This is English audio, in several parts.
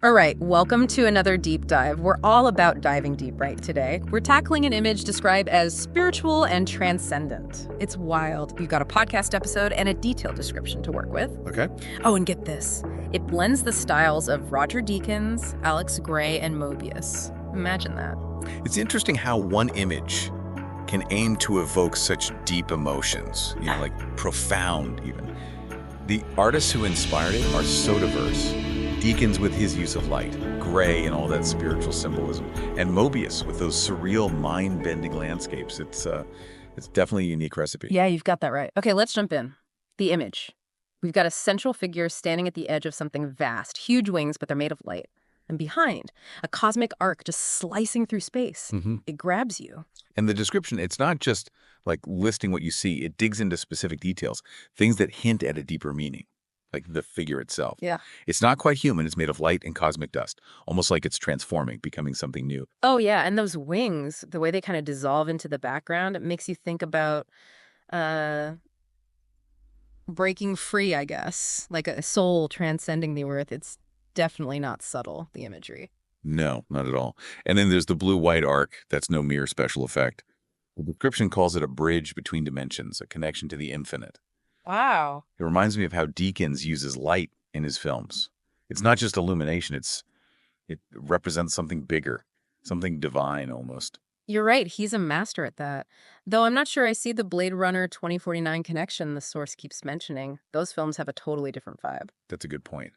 All right, welcome to another deep dive. We're all about diving deep right today. We're tackling an image described as spiritual and transcendent. It's wild. You've got a podcast episode and a detailed description to work with. Okay. Oh, and get this. It blends the styles of Roger Deakins, Alex Gray, and Moebius. Imagine that. It's interesting how one image can aim to evoke such deep emotions, like profound even. The artists who inspired it are so diverse. Deakins with his use of light, Gray and all that spiritual symbolism, and Moebius with those surreal, mind-bending landscapes. It's definitely a unique recipe. Yeah, you've got that right. Okay, let's jump in. The image. We've got a central figure standing at the edge of something vast, huge wings, but they're made of light. And behind, a cosmic arc just slicing through space. It grabs you. And the description, it's not just like listing what you see. It digs into specific details, things that hint at a deeper meaning, like the figure itself. Yeah. It's not quite human. It's made of light and cosmic dust, almost like it's transforming, becoming something new. Oh, yeah, and those wings, the way they kind of dissolve into the background, it makes you think about breaking free, I guess, like a soul transcending the earth. It's definitely not subtle, the imagery. No, not at all. And then there's the blue-white arc. That's no mere special effect. The description calls it a bridge between dimensions, a connection to the infinite. Wow. It reminds me of how Deakins uses light in his films. It's not just illumination. It represents something bigger, something divine almost. You're right, he's a master at that. Though I'm not sure I see the Blade Runner 2049 connection the source keeps mentioning. Those films have a totally different vibe. That's a good point.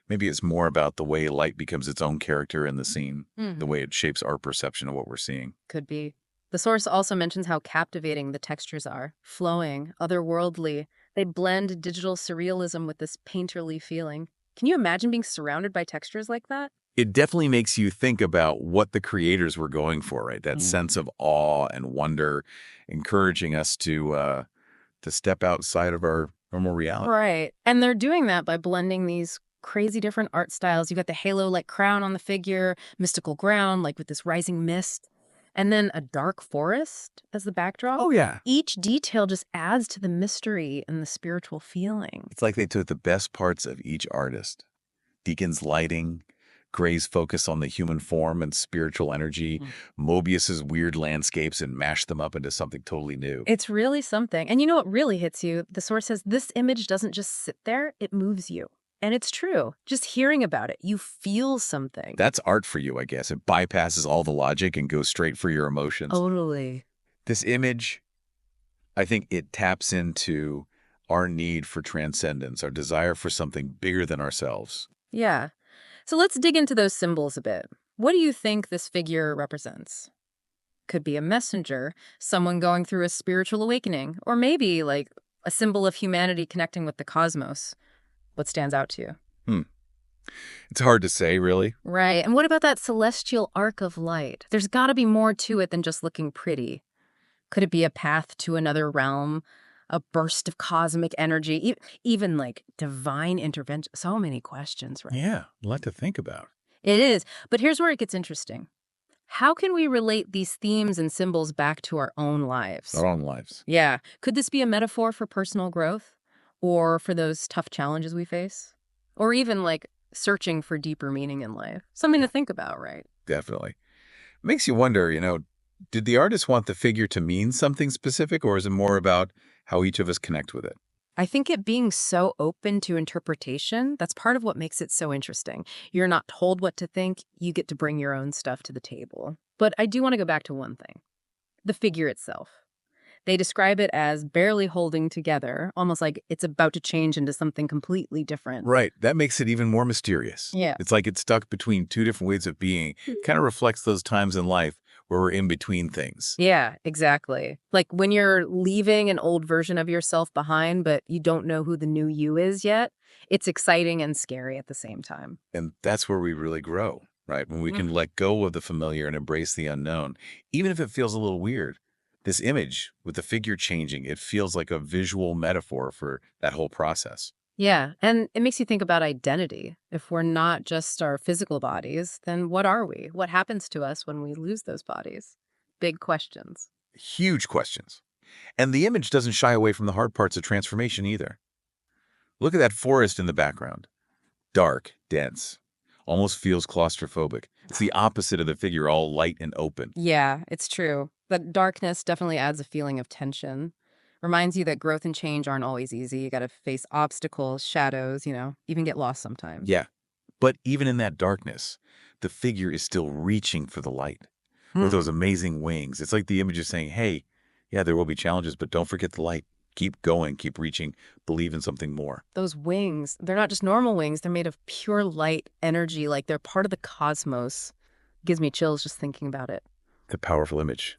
Maybe it's more about the way light becomes its own character in the scene, the way it shapes our perception of what we're seeing. Could be. The source also mentions how captivating the textures are, flowing, otherworldly. They blend digital surrealism with this painterly feeling. Can you imagine being surrounded by textures like that? It definitely makes you think about what the creators were going for, right? That sense of awe and wonder, encouraging us to step outside of our normal reality. Right. And they're doing that by blending these crazy different art styles. You've got the halo-like crown on the figure, mystical ground, like with this rising mist, and then a dark forest as the backdrop. Oh, yeah. Each detail just adds to the mystery and the spiritual feeling. It's like they took the best parts of each artist. Deakins' lighting, Gray's focus on the human form and spiritual energy, Moebius's weird landscapes, and mashed them up into something totally new. It's really something. And you know what really hits you? The source says this image doesn't just sit there, it moves you. And it's true. Just hearing about it, you feel something. That's art for you, I guess. It bypasses all the logic and goes straight for your emotions. Totally. This image, I think it taps into our need for transcendence, our desire for something bigger than ourselves. Yeah. So let's dig into those symbols a bit. What do you think this figure represents? Could be a messenger, someone going through a spiritual awakening, or maybe like a symbol of humanity connecting with the cosmos. What stands out to you? It's hard to say, really. Right. And what about that celestial arc of light? There's got to be more to it than just looking pretty. Could it be a path to another realm, a burst of cosmic energy, even like divine intervention? So many questions, right? Yeah, a lot to think about. It is. But here's where it gets interesting. How can we relate these themes and symbols back to our own lives? Our own lives. Yeah. Could this be a metaphor for personal growth? Or for those tough challenges we face? Or even like searching for deeper meaning in life? Something to think about, right? Definitely. Makes you wonder, did the artist want the figure to mean something specific, or is it more about how each of us connect with it? I think it being so open to interpretation, that's part of what makes it so interesting. You're not told what to think, you get to bring your own stuff to the table. But I do want to go back to one thing. The figure itself. They describe it as barely holding together, almost like it's about to change into something completely different. Right. That makes it even more mysterious. Yeah. It's like it's stuck between two different ways of being. Kind of reflects those times in life where we're in between things. Yeah, exactly. Like when you're leaving an old version of yourself behind, but you don't know who the new you is yet, it's exciting and scary at the same time. And that's where we really grow, right? When we can let go of the familiar and embrace the unknown, even if it feels a little weird. This image with the figure changing, it feels like a visual metaphor for that whole process. Yeah, and it makes you think about identity. If we're not just our physical bodies, then what are we? What happens to us when we lose those bodies? Big questions. Huge questions. And the image doesn't shy away from the hard parts of transformation either. Look at that forest in the background. Dark, dense, almost feels claustrophobic. It's the opposite of the figure, all light and open. Yeah, it's true. That darkness definitely adds a feeling of tension. Reminds you that growth and change aren't always easy. You got to face obstacles, shadows, even get lost sometimes. Yeah, but even in that darkness, the figure is still reaching for the light with those amazing wings. It's like the image is saying, hey, yeah, there will be challenges, but don't forget the light. Keep going, keep reaching, believe in something more. Those wings, they're not just normal wings. They're made of pure light energy, like they're part of the cosmos. Gives me chills just thinking about it. The powerful image.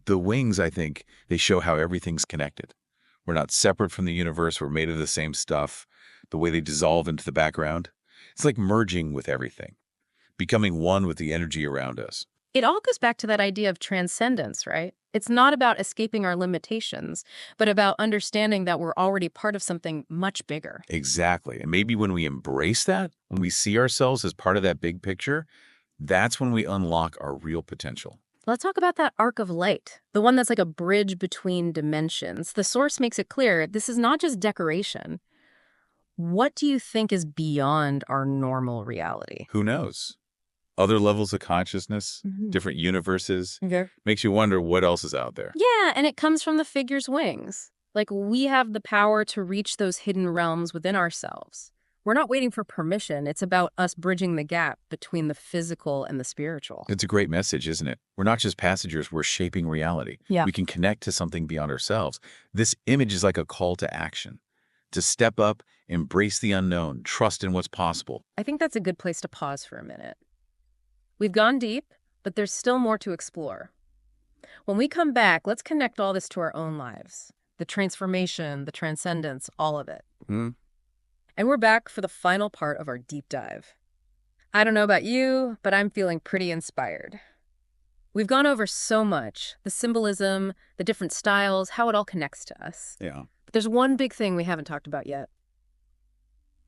The wings, I think, they show how everything's connected. We're not separate from the universe. We're made of the same stuff. The way they dissolve into the background, it's like merging with everything, becoming one with the energy around us. It all goes back to that idea of transcendence, right? It's not about escaping our limitations, but about understanding that we're already part of something much bigger. Exactly. And maybe when we embrace that, when we see ourselves as part of that big picture, that's when we unlock our real potential. Let's talk about that arc of light, the one that's like a bridge between dimensions. The source makes it clear this is not just decoration. What do you think is beyond our normal reality? Who knows? Other levels of consciousness, different universes, makes you wonder what else is out there. Yeah, and it comes from the figure's wings. Like, we have the power to reach those hidden realms within ourselves. We're not waiting for permission. It's about us bridging the gap between the physical and the spiritual. It's a great message, isn't it? We're not just passengers, we're shaping reality. Yeah. We can connect to something beyond ourselves. This image is like a call to action, to step up, embrace the unknown, trust in what's possible. I think that's a good place to pause for a minute. We've gone deep, but there's still more to explore. When we come back, let's connect all this to our own lives. The transformation, the transcendence, all of it. And we're back for the final part of our deep dive. I don't know about you, but I'm feeling pretty inspired. We've gone over so much, the symbolism, the different styles, how it all connects to us. Yeah. But there's one big thing we haven't talked about yet.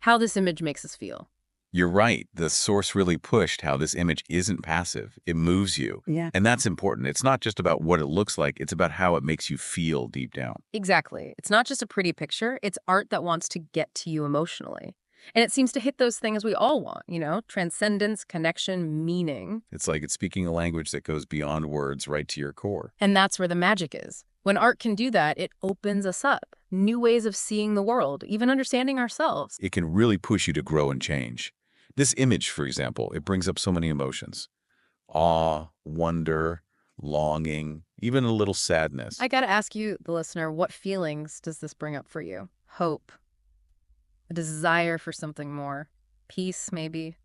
How this image makes us feel. You're right. The source really pushed how this image isn't passive. It moves you. Yeah. And that's important. It's not just about what it looks like. It's about how it makes you feel deep down. Exactly. It's not just a pretty picture. It's art that wants to get to you emotionally. And it seems to hit those things we all want, transcendence, connection, meaning. It's like it's speaking a language that goes beyond words right to your core. And that's where the magic is. When art can do that, it opens us up. New ways of seeing the world, even understanding ourselves. It can really push you to grow and change. This image, for example, it brings up so many emotions. Awe, wonder, longing, even a little sadness. I gotta ask you, the listener, what feelings does this bring up for you? Hope, a desire for something more, peace maybe,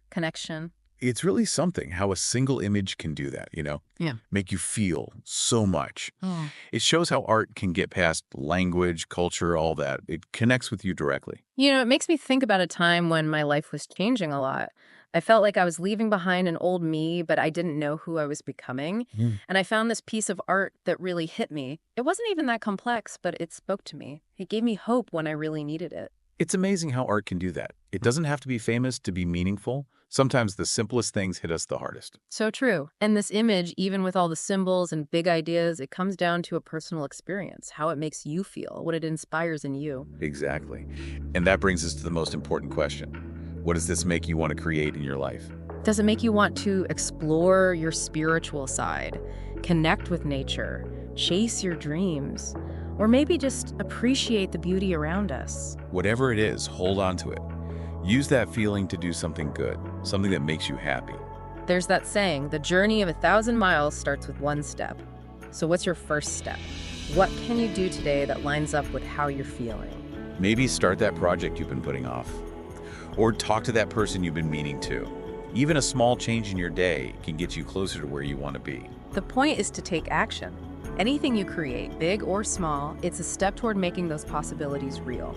connection. It's really something how a single image can do that, Yeah. Make you feel so much. Oh. It shows how art can get past language, culture, all that. It connects with you directly. It makes me think about a time when my life was changing a lot. I felt like I was leaving behind an old me, but I didn't know who I was becoming. And I found this piece of art that really hit me. It wasn't even that complex, but it spoke to me. It gave me hope when I really needed it. It's amazing how art can do that. It doesn't have to be famous to be meaningful. Sometimes the simplest things hit us the hardest. So true. And this image, even with all the symbols and big ideas, it comes down to a personal experience, how it makes you feel, what it inspires in you. Exactly. And that brings us to the most important question. What does this make you want to create in your life? Does it make you want to explore your spiritual side, connect with nature, chase your dreams, or maybe just appreciate the beauty around us? Whatever it is, hold on to it. Use that feeling to do something good, something that makes you happy. There's that saying, the journey of 1,000 miles starts with one step. So what's your first step? What can you do today that lines up with how you're feeling? Maybe start that project you've been putting off. Or talk to that person you've been meaning to. Even a small change in your day can get you closer to where you want to be. The point is to take action. Anything you create, big or small, it's a step toward making those possibilities real.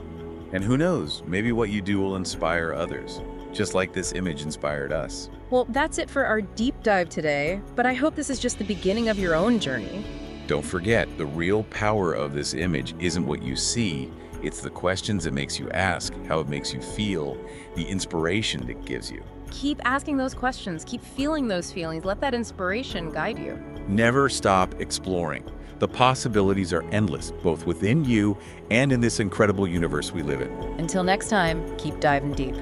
And who knows, maybe what you do will inspire others, just like this image inspired us. Well, that's it for our deep dive today, but I hope this is just the beginning of your own journey. Don't forget, the real power of this image isn't what you see, it's the questions it makes you ask, how it makes you feel, the inspiration it gives you. Keep asking those questions, keep feeling those feelings, let that inspiration guide you. Never stop exploring. The possibilities are endless, both within you and in this incredible universe we live in. Until next time, keep diving deep.